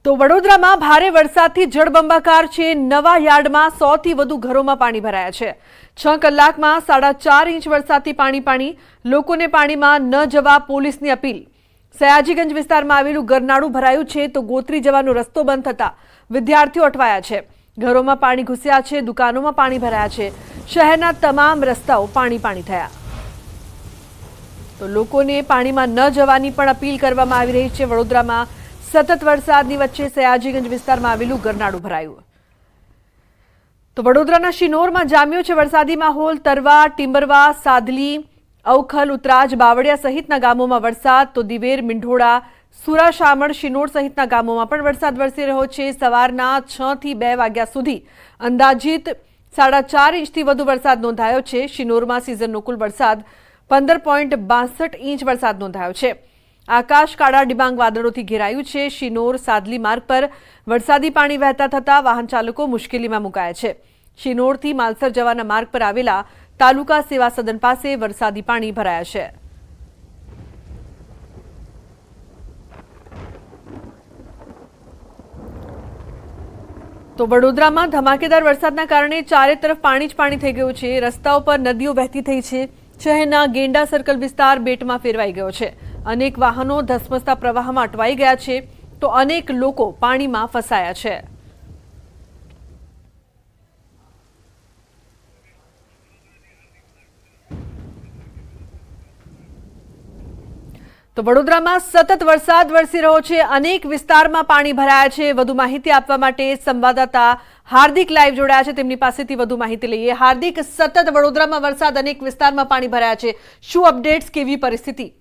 તો વડોદરામાં ભારે વરસાદથી જળબંબાકાર છે। નવા યાર્ડમાં 100 થી વધુ ઘરોમાં પાણી ભરાયા છે। 6 કલાકમાં 4.5 ઇંચ વરસાદથી પાણી। લોકોને પાણીમાં ન જવા પોલીસની અપીલ। સયાજીગંજ વિસ્તારમાં આવેલું ગરનાળું ભરાયું છે તો ગોત્રી જવાનો રસ્તો બંધ થતા વિદ્યાર્થીઓ અટવાયા છે। ઘરોમાં પાણી ઘૂસ્યા છે, દુકાનોમાં પાણી ભરાયા છે। શહેરના તમામ રસ્તાઓ પાણી થયા। તો લોકોને પાણીમાં ન જવાની પણ અપીલ કરવામાં આવી રહી છે। વડોદરામાં સતત વરસાદની વચ્ચે સયાજીગંજ વિસ્તારમાં આવેલું ગરનાળું ભરાયું। તો વડોદરાના શિનોરમાં જામ્યો છે વરસાદી માહોલ। તરવા, ટિમ્બરવા, સાદલી, અવખલ, ઉતરાજ, બાવળિયા સહિતના ગામોમાં વરસાદ તો દિવેર, મીંઢોળા, સુરાશામળ, શિનોર સહિતના ગામોમાં પણ વરસાદ વરસી રહ્યો છે। સવારના 6 થી 2 વાગ્યા સુધી અંદાજિત 4.5 ઇંચથી વધુ વરસાદ નોંધાયો છે। શિનોરમાં સિઝનનો કુલ વરસાદ 15.62 ઇંચ વરસાદ નોંધાયો છે। આકાશ કાળા ડિબાંગ વાદળોથી ઘેરાયું છે। શિનોર સાદલી માર્ગ પર વરસાદી પાણી વહેતા થતા વાહન ચાલકો મુશ્કેલીમાં મુકાયા છે। શિનોરથી માલસર જવાના માર્ગ પર આવેલા તાલુકા સેવા સદન પાસે વરસાદી પાણી ભરાયા છે। તો વડોદરામાં ધમાકેદાર વરસાદના કારણે ચારે તરફ પાણી જ પાણી થઈ ગયું છે। રસ્તાઓ પર નદીઓ વહેતી થઈ છે। શહેરના ગેંડા સર્કલ વિસ્તાર બેટમાં ફેરવાઈ ગયો છે। અનેક વાહનો ધસમસતા પ્રવાહમાં અટવાઈ ગયા છે તો અનેક લોકો પાણીમાં ફસાયા છે। તો વડોદરામાં સતત વરસાદ વરસી રહ્યો છે। અનેક વિસ્તારમાં પાણી ભરાયા છે। વધુ માહિતી આપવા માટે સંવાદદાતા હાર્દિક લાઈવ જોડાયા છે। તેમની પાસેથી વધુ માહિતી લઈએ। હાર્દિક, સતત વડોદરામાં વરસાદ, અનેક વિસ્તારમાં પાણી ભરાયા છે, શું અપડેટ્સ, કેવી પરિસ્થિતિ?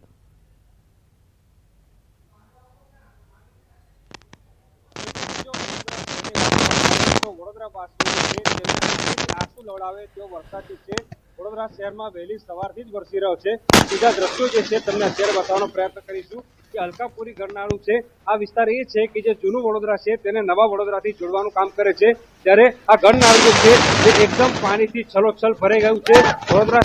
વડોદરા શહેરમાં વહેલી સવારથી જ વરસી રહ્યો છે। સીધા દ્રશ્યો જે છે તમને અત્યારે બતાવવાનો પ્રયત્ન કરીશું કે અલકાપુરી ગરનાળું છે। આ વિસ્તાર એ છે કે જે જૂનું વડોદરા છે તેને નવા વડોદરાથી જોડવાનું કામ કરે છે, ત્યારે આ ગરનાળું જે છે તે એકદમ પાણીથી છલોછલ ભરાઈ ગયું છે। વડોદરા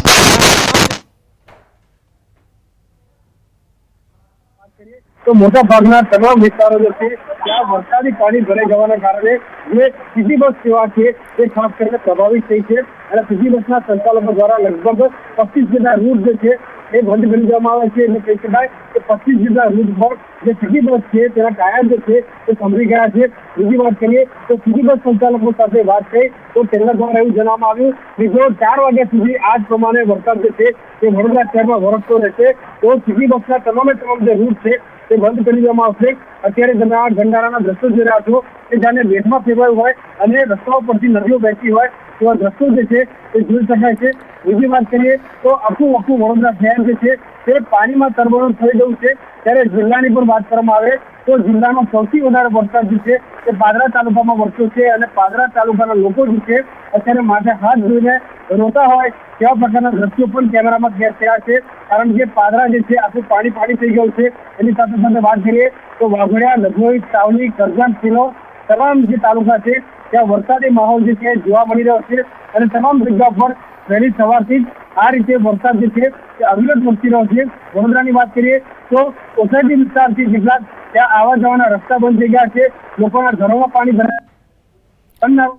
તો મોટા ભાગના તમામ વિસ્તારો જે છે ત્યાં વરસાદી પાણી ભરાઈ જવાના કારણે જે સીટી બસ સેવા છે તે ખાસ કરીને પ્રભાવિત થઈ છે અને સીટી બસના સંચાલકો દ્વારા લગભગ 25 જેટલા રૂટ જે છે એ બંધ કરી દેવામાં આવે છે। એટલે કહી શકાય કે 25 જેટલા રૂટ પર જે સીટી બસ છે તેના ટાયર જે છે તે થંભી ગયા છે। બીજી વાત કરીએ તો સીટી બસ સંચાલકો સાથે વાત થઈ તો તેમના દ્વારા એવું જણાવવામાં આવ્યું કે જો 4 વાગ્યા સુધી આ જ પ્રમાણે વરસાદ જે છે તે વડોદરા શહેરમાં વરસતો રહેશે તો સીટી બસના તમામ જે રૂટ છે તે બંધ કરી દેવામાં આવશે। અત્યારે તમે આ ગંડારાના દ્રશ્યો જોઈ રહ્યા છો કે જાણે બેટમાં ફેરવાયું હોય અને રસ્તાઓ પરથી નદીઓ વહેતી હોય તેવા દ્રશ્યો જે છે તે જોઈ શકાય છે। બીજી વાત કરીએ તો આખું વડોદરા શહેર જે છે તે પાણીમાં તરબોળ થઈ ગયું છે। ત્યારે જિલ્લાની પણ વાત કરવામાં આવે તો જિલ્લામાં સૌથી વધારે વરસાદ જે છે તે પાદરા તાલુકામાં વરસ્યો છે અને પાદરા તાલુકાના લોકો જે છે અત્યારે માથે હાથ ધોઈને રોતા હોય તેવા પ્રકારના દ્રશ્યો પણ કેમેરામાં કેદ થયા છે। કારણ કે પાદરા જે છે આખું પાણી થઈ ગયું છે। એની સાથે વાત કરીએ તો વાઘોડિયા, લખનૌ, સાવલી, કરજણ, સિનોર તમામ જે તાલુકા છે ત્યાં વરસાદી માહોલ જે છે જોવા મળી રહ્યો છે અને તમામ જગ્યા પર વહેલી સવારથી જ આ રીતે વરસાદ જે છે તે અવિરત વરસી રહ્યો છે। વડોદરાની વાત કરીએ તો સોસાયટી વિસ્તારથી કેટલાક ત્યાં આવવા જવાના રસ્તા બંધ થઈ ગયા છે। લોકોના ઘરોમાં પાણી ભરાયા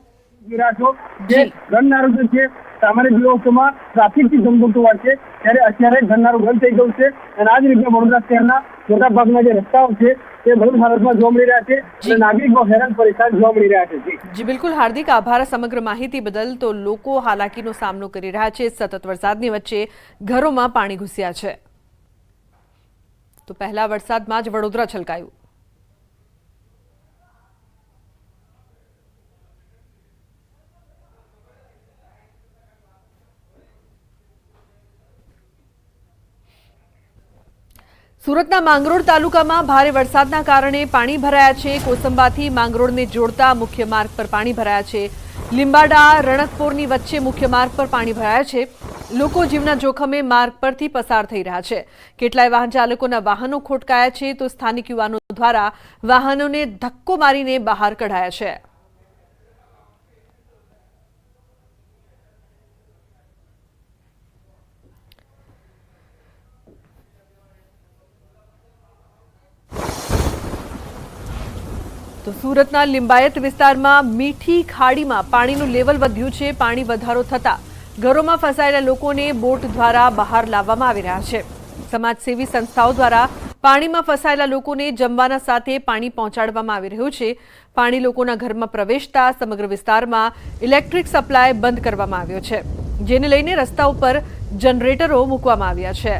ગરનાળું જે છે સામાન્ય દિવસોમાં ટ્રાફિકથી ધમધમતું હોય છે, ત્યારે અત્યારે ગરનાળું બંધ થઈ ગયું છે અને આ જ રીતે વડોદરા શહેરના મોટા ભાગના જે રસ્તાઓ છે તે બંધ હાલતમાં જોવા મળી રહ્યા છે અને નાગરિકો હેરાન પરેશાન જોવા મળી રહ્યા છે। જી બિલકુલ હાર્દિક, આભાર સમગ્ર માહિતી બદલ। તો લોકો હાલાકીનો સામનો કરી રહ્યા છે। સતત વરસાદની વચ્ચે ઘરોમાં પાણી ઘૂસ્યા છે। તો પહેલા વરસાદમાં જ વડોદરા છલકાયું। સુરતના માંગરોળ તાલુકામાં ભારે વરસાદના કારણે પાણી ભરાયા છે। કોસંબાથી માંગરોળને જોડતા મુખ્ય માર્ગ પર પાણી ભરાયા છે। લીંબાડા, રણકપોરની વચ્ચે મુખ્ય માર્ગ પર પાણી ભરાયા છે। લોકો જીવના જોખમે માર્ગ પરથી પસાર થઈ રહ્યા છે। કેટલાય વાહન ચાલકોના વાહનો ખોટકાયા છે તો સ્થાનિક યુવાનો દ્વારા વાહનોને ધક્કો મારીને બહાર કઢાયા છે। તો સુરતના લિંબાયત વિસ્તારમાં મીઠી ખાડીમાં પાણીનું લેવલ વધ્યું છે। પાણી વધારો થતા ઘરોમાં ફસાયેલા લોકોને બોટ દ્વારા બહાર લાવવામાં આવી રહ્યા છે। સમાજસેવી સંસ્થાઓ દ્વારા પાણીમાં ફસાયેલા લોકોને જમવાના સાથે પાણી પહોંચાડવામાં આવી રહ્યું છે। પાણી લોકોના ઘરમાં પ્રવેશતા સમગ્ર વિસ્તારમાં ઇલેક્ટ્રિક સપ્લાય બંધ કરવામાં આવ્યો છે, જેને લઈને રસ્તા ઉપર જનરેટરો મૂકવામાં આવ્યા છે।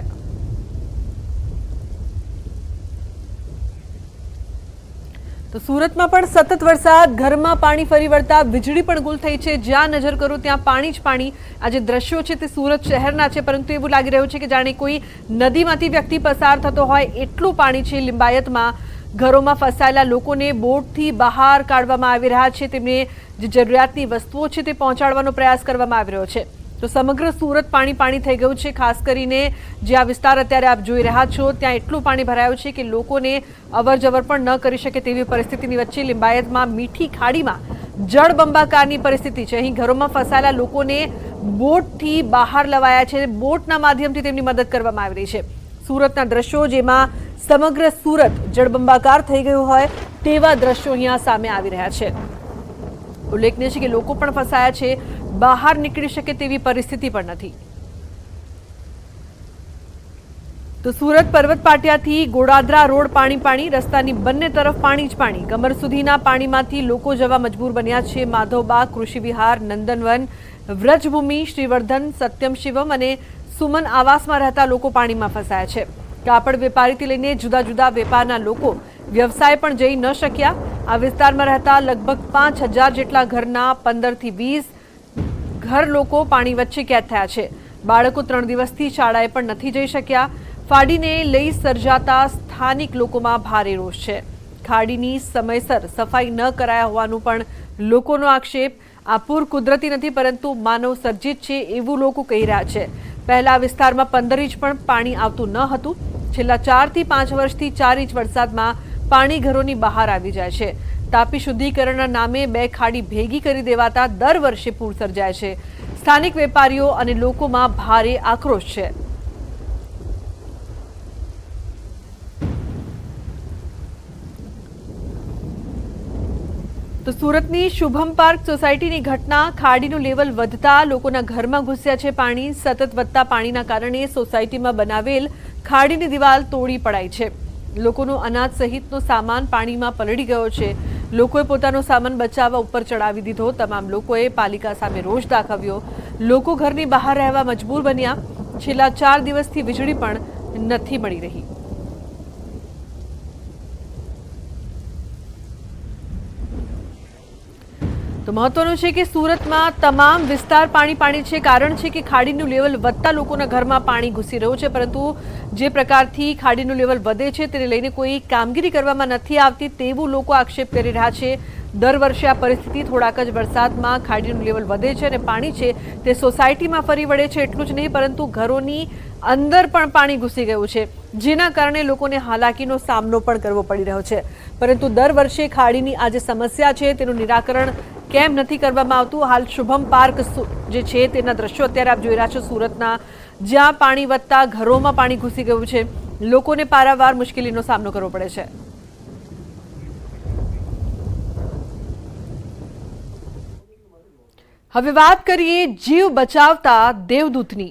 તો સુરતમાં પણ સતત વરસાદ, ઘરમાં પાણી ફરી વળતા વીજળી પણ ગુલ થઈ છે। જ્યાં નજર કરો ત્યાં પાણી જ પાણી। આ જે દ્રશ્યો છે તે સુરત શહેરના છે, પરંતુ એવું લાગી રહ્યું છે કે જાણે કોઈ નદીમાંથી વ્યક્તિ પસાર થતો હોય એટલું પાણી છે। લિંબાયતમાં ઘરોમાં ફસાયેલા લોકોને બોટથી બહાર કાઢવામાં આવી રહ્યા છે। તેમને જે જરૂરિયાતની વસ્તુઓ છે તે પહોંચાડવાનો પ્રયાસ કરવામાં આવી રહ્યો છે। તો સમગ્ર સુરત પાણી પાણી થઈ ગયું છે। ખાસ કરીને જે આ વિસ્તાર અત્યારે આપ જોઈ રહ્યા છો ત્યાં એટલું પાણી ભરાયું છે કે લોકોને અવરજવર પણ ન કરી શકે તેવી પરિસ્થિતિની વચ્ચે લિંબાયતમાં મીઠી ખાડીમાં જળબંબાકારની પરિસ્થિતિ છે। અહીં ઘરોમાં ફસાયેલા લોકોને બોટથી બહાર લવાયા છે। બોટના માધ્યમથી તેમની મદદ કરવામાં આવી રહી છે। સુરતના દ્રશ્યો જેમાં સમગ્ર સુરત જળબંબાકાર થઈ ગયું હોય તેવા દ્રશ્યો અહીંયા સામે આવી રહ્યા છે। ઉલ્લેખનીય છે કે લોકો પણ ફસાયા છે, બહાર નીકળી શકે તેવી પરિસ્થિતિ પણ નથી। તો સુરત પર્વત પાટિયાથી ગોડાદરા રોડ પાણી પાણી, રસ્તાની બંને તરફ પાણી જ પાણી। કમર સુધીના પાણીમાંથી લોકો જવા મજબૂર બન્યા છે। માધવબાગ, કૃષિ વિહાર, નંદનવન, વ્રજભૂમિ, શ્રીવર્ધન, સત્યમ શિવમ અને સુમન આવાસમાં રહેતા લોકો પાણીમાં ફસાયા છે। કાપડ વેપારીથી લઈને જુદા જુદા વેપારના લોકો વ્યવસાય પણ જઈ ન શક્યા। આ વિસ્તારમાં રહેતા લગભગ 5000 જેટલા ઘરના 15 થી 20 ઘર લોકો પાણી વચ્ચે કેદ થયા છે। બાળકો 3 દિવસથી શાળાએ પણ નથી જઈ શક્યા। ફાડીને લઈ સર્જાતા સ્થાનિક લોકોમાં ભારે રોષ છે। ખાડીની સમયસર સફાઈ ન કરાયા હોવાનું પણ લોકોનો આક્ષેપ। આ પૂર કુદરતી નથી પરંતુ માનવ સર્જિત છે એવું લોકો કહી રહ્યા છે। પહેલા આ વિસ્તારમાં 15 ઇંચ પણ પાણી આવતું ન હતું। છેલ્લા 4 થી 5 વર્ષથી 4 ઇંચ વરસાદમાં પાણી ઘરોની બહાર આવી જાય છે। તાપી શુદ્ધિકરણના નામે 2 ખાડી ભેગી કરી દેવાતા દર વર્ષે પૂર સર્જાય છે। સ્થાનિક વેપારીઓ અને લોકોમાં ભારે આક્રોશ છે। તો સુરતની શુભમ પાર્ક સોસાયટીની ઘટના, ખાડીનું લેવલ વધતા લોકોના ઘરમાં ઘૂસ્યા છે પાણી। સતત વધતા પાણીના કારણે સોસાયટીમાં બનાવેલ ખાડીની દિવાલ તોડી પડાઈ છે। લોકોનો અનાજ સહિતનો સામાન પાણીમાં પલળી ગયો છે। લોકોએ પોતાનો સામાન બચાવવા ઉપર ચડાવી દીધો। તમામ લોકોએ પાલિકા સામે રોષ દાખવ્યો। લોકો ઘરની બહાર રહેવા મજબૂર બન્યા। છેલ્લા 4 દિવસથી વીજળી પણ નથી મળી રહી। તો મહત્વનું છે કે સુરતમાં તમામ વિસ્તાર પાણી પાણી છે। કારણ છે કે ખાડીનું લેવલ વધતા લોકોના ઘરમાં પાણી ઘૂસી રહ્યું છે, પરંતુ જે પ્રકારથી ખાડીનું લેવલ વધે છે તેને લઈને કોઈ કામગીરી કરવામાં નથી આવતી તેવું લોકો આક્ષેપ કરી રહ્યા છે। દર વર્ષે આ પરિસ્થિતિ થોડાક જ વરસાદમાં ખાડીનું લેવલ વધે છે અને પાણી છે તે સોસાયટીમાં ફરી વળે છે। એટલું જ નહીં પરંતુ ઘરોની અંદર પણ પાણી ઘૂસી ગયું છે, જેના કારણે લોકોને હાલાકીનો સામનો પણ કરવો પડી રહ્યો છે। પરંતુ દર વર્ષે ખાડીની આ જે સમસ્યા છે તેનું નિરાકરણ કેમ નથી કરવામાં આવતું? હાલ શુભમ પાર્ક જે છે તેના દ્રશ્યો અત્યારે આપ જોઈ રહ્યા છો સુરતના, જ્યાં પાણી વધતા ઘરોમાં પાણી ઘૂસી ગયું છે। લોકોને પારાવાર મુશ્કેલીનો સામનો કરવો પડે છે। હવે વાત કરીએ જીવ બચાવતા દેવદૂતની।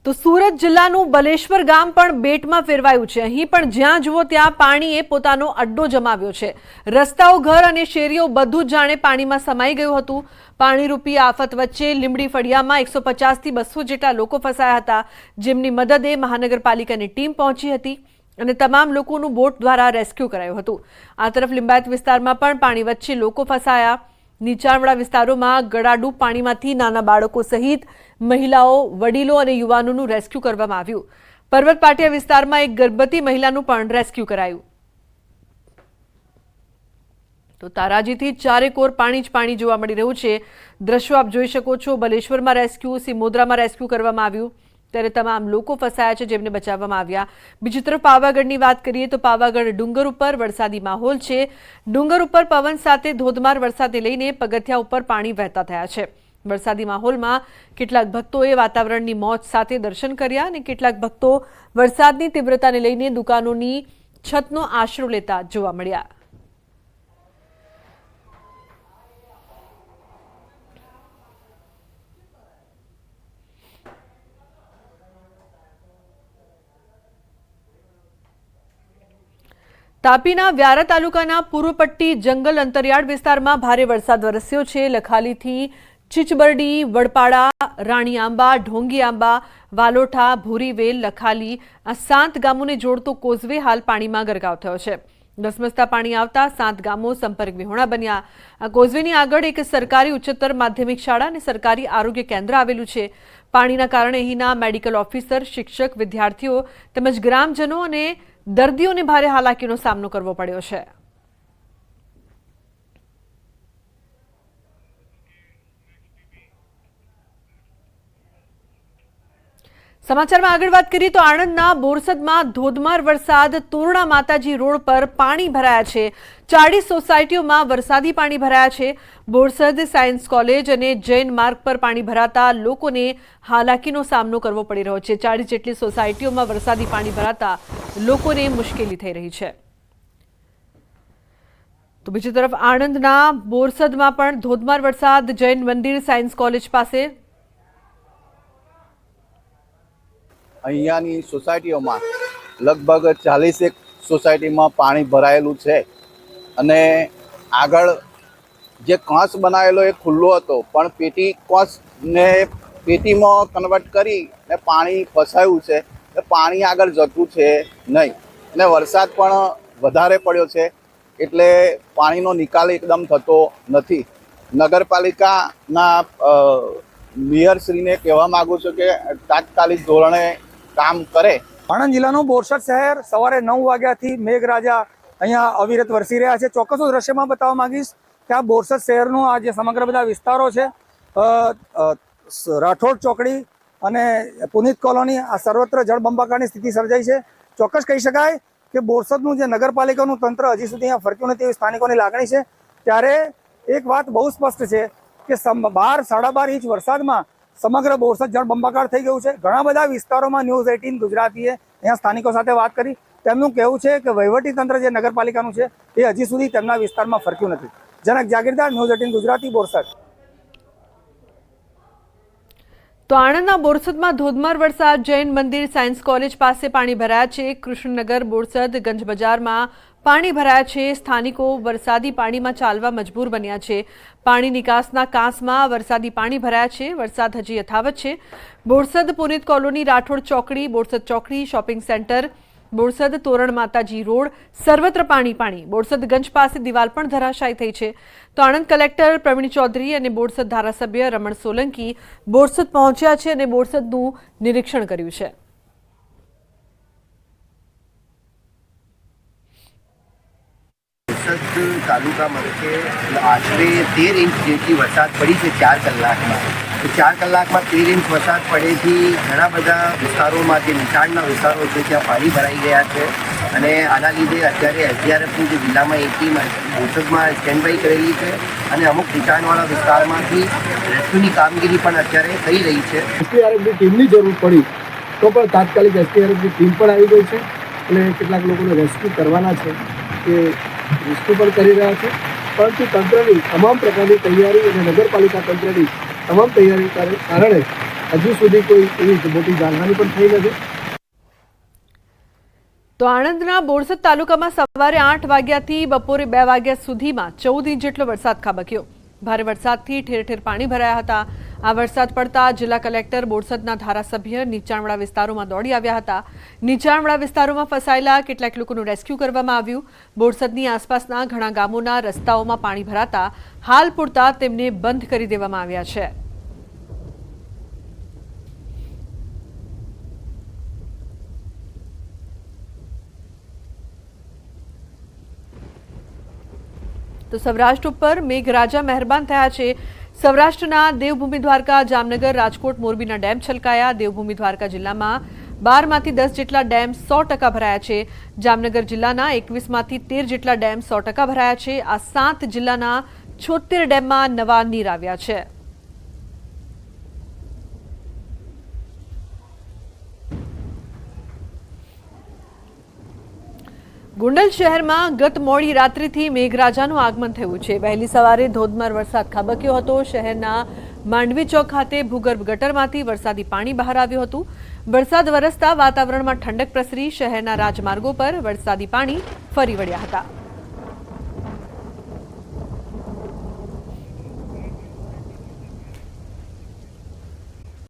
તો સુરત જિલ્લાનું બલેશ્વર ગામ પણ બેટમાં ફેરવાયું છે। અહીં પણ જ્યાં જુઓ ત્યાં પાણીએ પોતાનો અડ્ડો જમાવ્યો છે। રસ્તાઓ, ઘર અને શેરીઓ બધું જ જાણે પાણીમાં સમાઈ ગયું હતું। પાણીરૂપી આફત વચ્ચે લીંબડી ફળિયામાં 150 થી 200 જેટલા લોકો ફસાયા હતા, જેમની મદદે મહાનગરપાલિકાની ટીમ પહોંચી હતી અને તમામ લોકોનું બોટ દ્વારા રેસ્ક્યુ કરાયું હતું। આ તરફ લિંબાયત વિસ્તારમાં પણ પાણી વચ્ચે લોકો ફસાયા। નીચાણવાળા વિસ્તારોમાં ગળાડૂબ પાણીમાંથી નાના બાળકો સહિત મહિલાઓ, વડીલો અને યુવાનોનું રેસ્ક્યુ કરવામાં આવ્યું। પર્વત પાટિયા વિસ્તારમાં એક ગર્ભવતી મહિલાનું પણ રેસ્ક્યુ કરાયું। તો તારાજીથી ચારેકોર પાણી જ પાણી જોવા મળી રહ્યું છે। દ્રશ્યો આપ જોઈ શકો છો। બલેશ્વરમાં રેસ્ક્યુ, સિમોદરામાં રેસ્ક્યુ કરવામાં આવ્યું, ત્યારે તમામ લોકો ફસાયા છે જેમને બચાવવામાં આવ્યા। બીજી તરફ પાવાગઢની વાત કરીએ તો પાવાગઢ ડુંગર ઉપર વરસાદી માહોલ છે। ડુંગર ઉપર પવન સાથે ધોધમાર વરસાદને લઈને પગથિયા ઉપર પાણી વહેતા થયા છે। વરસાદી માહોલમાં કેટલાક ભક્તોએ વાતાવરણની મોજ સાથે દર્શન કર્યા અને કેટલાક ભક્તો વરસાદની તીવ્રતાને લઈને દુકાનોની છતનો આશરો લેતા જોવા મળ્યા. તાપીના વ્યારા તાલુકાના પૂર્વપટ્ટી જંગલ અંતરિયાળ વિસ્તારમાં ભારે વરસાદ વરસ્યો છે. લખાલીથી ચીચબરડી, વડપાડા, રાણી આંબા, ઢોંગી આંબા, વાલોઠા, ભૂરીવેલ, લખાલી આ 7 ગામોને જોડતો કોઝવે હાલ પાણીમાં ગરકાવ થયો છે. ધસમસતા પાણી આવતા 7 ગામો સંપર્ક વિહોણા બન્યા. આ કોઝવેની આગળ એક સરકારી ઉચ્ચતર માધ્યમિક શાળા અને સરકારી આરોગ્ય કેન્દ્ર આવેલું છે. પાણીના કારણે અહીંના મેડિકલ ઓફિસર, શિક્ષક, વિદ્યાર્થીઓ તેમજ ગ્રામજનો અને દર્દીઓને ભારે હાલાકીનો સામનો કરવો પડ્યો છે. સમાચારમાં આગળ વાત કરીએ તો આણંદના બોરસદમાં ધોધમાર વરસાદ. તોરણા માતાજી રોડ પર પાણી ભરાયા છે. 40 સોસાયટીઓમાં વરસાદી પાણી ભરાયા છે. બોરસદ સાયન્સ કોલેજ અને જૈન માર્ગ પર પાણી ભરાતા લોકોને હાલાકીનો સામનો કરવો પડી રહ્યો છે. 40 જેટલી સોસાયટીઓમાં વરસાદી પાણી ભરાતા લોકોને મુશ્કેલી થઈ રહી છે. તો બીજી તરફ આણંદના બોરસદમાં પણ ધોધમાર વરસાદ. જૈન મંદિર, સાયન્સ કોલેજ પાસે અહીંયાની સોસાયટીઓમાં લગભગ 40 સોસાયટીમાં પાણી ભરાયેલું છે અને આગળ જે કાંસ બનાવેલો એ ખુલ્લો હતો પણ પેટી કાંસને પેટીમાં કન્વર્ટ કરી ને પાણી ફસાયું છે. પાણી આગળ જતું છે નહીં ને વરસાદ પણ વધારે પડ્યો છે એટલે પાણીનો નિકાલ એકદમ થતો નથી. નગરપાલિકાના મેયરશ્રીને કહેવા માગું છું કે તાત્કાલિક ધોરણે કામ કરે. આણંદ જિલ્લાનું બોરસદ શહેર સવારે 9 વાગ્યાથી મેઘરાજા અહીંયા અવિરત વરસી રહ્યા છે. ચોક્કસ દ્રશ્યમાં બતાવવા માંગીશ કે આ બોરસદ શહેરનું આ જે સમગ્ર બધા વિસ્તારો છે, રાઠોડ ચોકડી અને પુનિત કોલોની, આ સર્વત્ર જળબંબાકારની સ્થિતિ સર્જાઈ છે. ચોક્કસ કહી શકાય કે બોરસદનું જે નગરપાલિકાનું તંત્ર હજી સુધી અહીંયા ફરક્યું નથી એવી સ્થાનિકોની લાગણી છે. ત્યારે એક વાત બહુ સ્પષ્ટ છે કે 12-12.5 ઇંચ વરસાદમાં સમગ્ર બોરસદ જળબંબાકાર થઈ ગયું છે. ઘણા બધા વિસ્તારોમાં ન્યૂઝ 18 ગુજરાતીએ અહીંયા સ્થાનિકો સાથે વાત કરી. તેમનું કહેવું છે કે વહીવટી તંત્ર જે નગરપાલિકાનું છે એ હજી સુધી તેમના વિસ્તારમાં ફરક્યું નથી. જનક જાગીરદાર, ન્યૂઝ 18 ગુજરાતી, બોરસદ. તો આણંદના બોરસદમાં ધોધમાર વરસાદ. જૈન મંદિર, સાયન્સ કોલેજ પાસે પાણી ભરાયા છે. કૃષ્ણનગર, બોરસદ, ગંજ બજારમાં પાણી ભરાયા છે. સ્થાનિકો વરસાદી પાણીમાં ચાલવા મજબૂર બન્યા છે. પાણી નિકાસના કાંસમાં વરસાદી પાણી ભરાયા છે. વરસાદ હજી યથાવત છે. બોરસદ, પુનિત કોલોની, રાઠોડ ચોકડી, બોરસદ ચોકડી, શોપિંગ સેન્ટર, બોરસદ તોરણ માતાજી રોડ સર્વત્ર પાણી. બોરસદ ગંજ પાસે દિવાલ પણ ધરાશાયી થઈ છે. તો આણંદ કલેક્ટર પ્રવીણ ચૌધરી અને બોરસદ ધારાસભ્ય રમણ સોલંકી બોરસદ પહોંચ્યા છે અને બોરસદનું નિરીક્ષણ કર્યું છે. બોરસદ તાલુકા મથકે આશરે 13 ઇંચ જેટલી વરસાદ પડી છે 4 કલાકમાં. 4 કલાકમાં 13 ઇંચ વરસાદ પડેથી ઘણા બધા વિસ્તારોમાં જે નીચાણના વિસ્તારો છે ત્યાં પાણી ભરાઈ ગયા છે અને આના લીધે અત્યારે SDRFની જે જિલ્લામાં એક ટીમ બોરસદમાં સ્ટેન્ડ બાય કરેલી છે અને અમુક નીચાણવાળા વિસ્તારમાંથી રેસ્ક્યુની કામગીરી પણ અત્યારે થઈ રહી છે. SDRFની ટીમની જરૂર પડી તો પણ તાત્કાલિક SDRFની ટીમ પણ આવી ગઈ છે અને કેટલાક લોકોને રેસ્ક્યુ કરવાના છે કે રેસ્ક્યુ પણ કરી રહ્યા છે. પરંતુ તંત્રની તમામ પ્રકારની તૈયારી અને નગરપાલિકા તંત્રની તમામ તૈયારી કારણે હજુ સુધી કોઈ એવી મોટી જાનહાની પણ થઈ નથી. તો આણંદના બોરસદ તાલુકામાં સવારે 8 વાગ્યાથી બપોરે 2 વાગ્યા સુધીમાં 14 ઇંચ જેટલો વરસાદ ખાબક્યો. ભારે વરસાદથી ઠેર ઠેર પાણી ભરાયા હતા. આ વરસાદ પડતા જિલ્લા કલેક્ટર, બોરસદના ધારાસભ્ય નીચાણવાળા વિસ્તારોમાં દોડી આવ્યા હતા. નીચાણવાળા વિસ્તારોમાં ફસાયેલા કેટલાક લોકોનું રેસ્ક્યુ કરવામાં આવ્યું. બોરસદની આસપાસના ઘણા ગામોના રસ્તાઓમાં પાણી ભરાતા હાલ પૂરતા તેમને બંધ કરી દેવામાં આવ્યા છે. તો સૌરાષ્ટ્ર ઉપર મેઘરાજા મહેરબાન થયા છે. સૌરાષ્ટ્રના દેવભૂમિ દ્વારકા, જામનગર, રાજકોટ, મોરબીના ડેમ છલકાયા. દેવભૂમિ દ્વારકા જિલ્લામાં 12માંથી 10 જેટલા ડેમ 100% ભરાયા છે. જામનગર જિલ્લાના 21માંથી 13 જેટલા ડેમ 100% ભરાયા છે. આ 7 જિલ્લાના 76 ડેમમાં નવા નીર આવ્યા છે. ગોંડલ શહેરમાં ગત મોડી રાત્રિથી મેઘરાજાનું આગમન થયું છે. વહેલી સવારે ધોધમાર વરસાદ ખાબક્યો હતો. શહેરના માંડવી ચોક ખાતે ભૂગર્ભ ગટરમાંથી વરસાદી પાણી બહાર આવ્યું હતું. વરસાદ વરસતા વાતાવરણમાં ઠંડક પ્રસરી. શહેરના રાજમાર્ગો પર વરસાદી પાણી ફરી વળ્યા હતા.